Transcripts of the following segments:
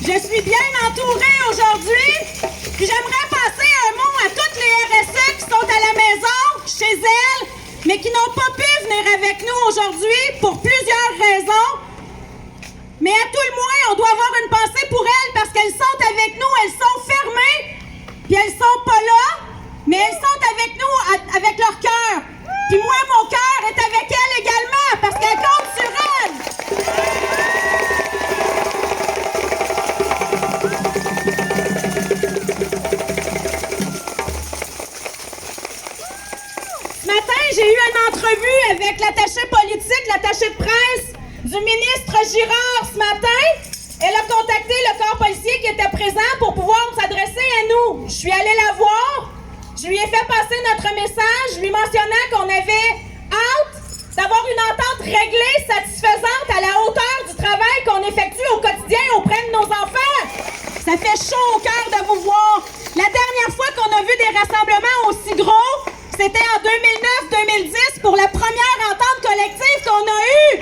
Je suis bien entourée aujourd'hui. Puis j'aimerais passer un mot à toutes les RSE qui sont à la maison, chez elles, mais qui n'ont pas pu venir avec nous aujourd'hui pour plusieurs raisons. Mais à tout le moins, on doit avoir une pensée pour elles parce qu'elles sont avec nous, elles sont fermées, puis elles sont pas là, mais elles sont avec nous avec leur cœur. Puis moi, mon cœur est avec elles également parce qu'elles comptent sur elles. Ce matin, j'ai eu une entrevue avec l'attaché politique, l'attaché de presse du ministre Girard ce matin. Elle a contacté le corps policier qui était présent pour pouvoir s'adresser à nous. Je suis allée la voir. Je lui ai fait passer notre message, lui mentionnant qu'on avait hâte d'avoir une entente réglée, satisfaisante à la hauteur du travail qu'on effectue au quotidien auprès de nos enfants. Ça fait chaud au cœur de vous voir. La dernière fois qu'on a vu des rassemblements aussi gros, c'était en 2009-2010 pour la première entente collective qu'on a eue.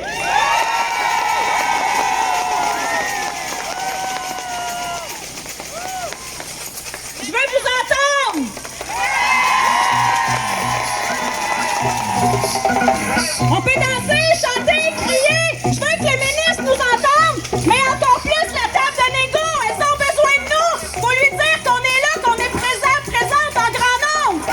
Je veux vous entendre. On peut danser, chanter, crier. Je veux que le ministre nous entende, mais encore plus la table de négo. Elles ont besoin de nous. Faut lui dire qu'on est là, qu'on est présente en grand nombre.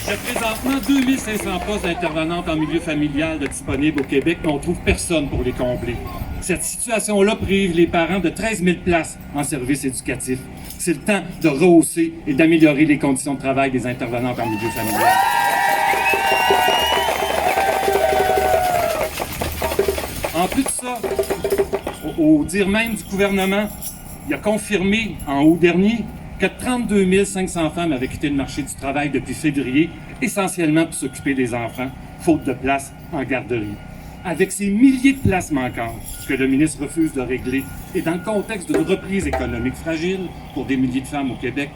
Il y a présentement 2500 postes d'intervenantes en milieu familial de disponibles au Québec, mais on ne trouve personne pour les combler. Cette situation-là prive les parents de 13 000 places en services éducatifs. C'est le temps de rehausser et d'améliorer les conditions de travail des intervenantes en milieu familial. En plus de ça, au dire même du gouvernement, il a confirmé en août dernier que 32 500 femmes avaient quitté le marché du travail depuis février, essentiellement pour s'occuper des enfants, faute de place en garderie. Avec ces milliers de places manquantes que le ministre refuse de régler et dans le contexte d'une reprise économique fragile pour des milliers de femmes au Québec,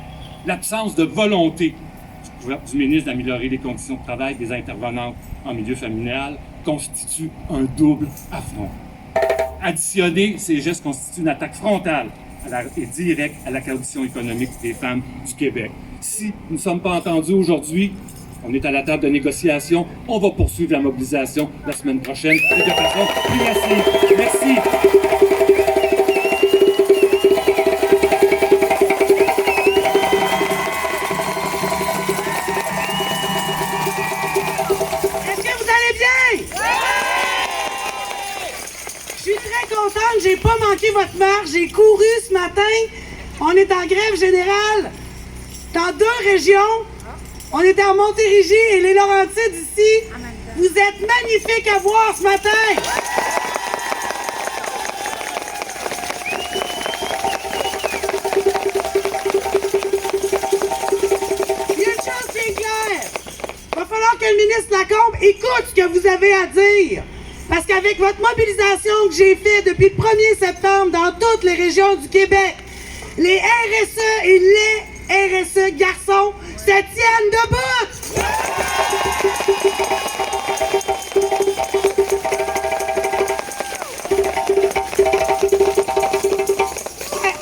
l'absence de volonté du ministre d'améliorer les conditions de travail des intervenantes en milieu familial constitue un double affront. Additionner ces gestes constitue une attaque frontale et directe à la condition économique des femmes du Québec. Si nous ne sommes pas entendus aujourd'hui, on est à la table de négociation, on va poursuivre la mobilisation la semaine prochaine et de façon plus massive. Merci. Est-ce que vous allez bien? Je suis très contente, j'ai pas manqué votre marche, j'ai couru ce matin. On est en grève générale dans 2 régions. On était à Montérégie et les Laurentides ici. Vous êtes magnifiques à voir ce matin. Il y a une chose qui est claire. Il va falloir que le ministre Lacombe écoute ce que vous avez à dire. Parce qu'avec votre mobilisation que j'ai faite depuis le 1er septembre dans toutes les régions du Québec, les RSE et les RSE garçons se tiennent debout!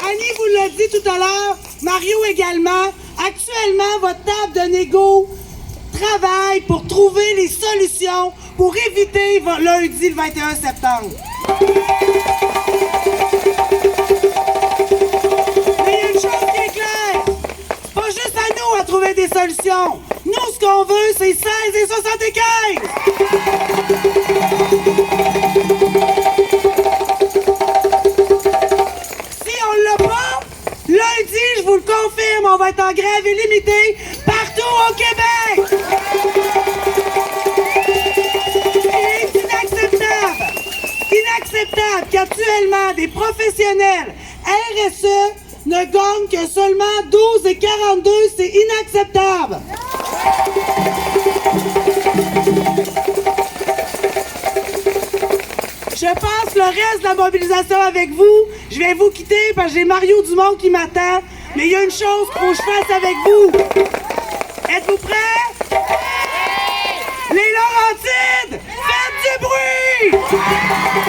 Annie vous l'a dit tout à l'heure, Mario également. Actuellement, votre table de négo travaille pour trouver les solutions pour éviter lundi le 21 septembre. Mais il y a une chose qui est claire. C'est pas juste à nous à trouver des solutions. Nous, ce qu'on veut, c'est 16 et 75. Si on l'a pas, lundi, je vous le confirme, on va être en grève illimitée partout au Québec. Il est inacceptable qu'actuellement des professionnels RSE ne gagnent que seulement 12 et 42, c'est inacceptable. Je passe le reste de la mobilisation avec vous. Je vais vous quitter parce que j'ai Mario Dumont qui m'attend. Mais il y a une chose qu'il faut que je fasse avec vous. Êtes-vous prêts? Les Laurentides, faites du bruit!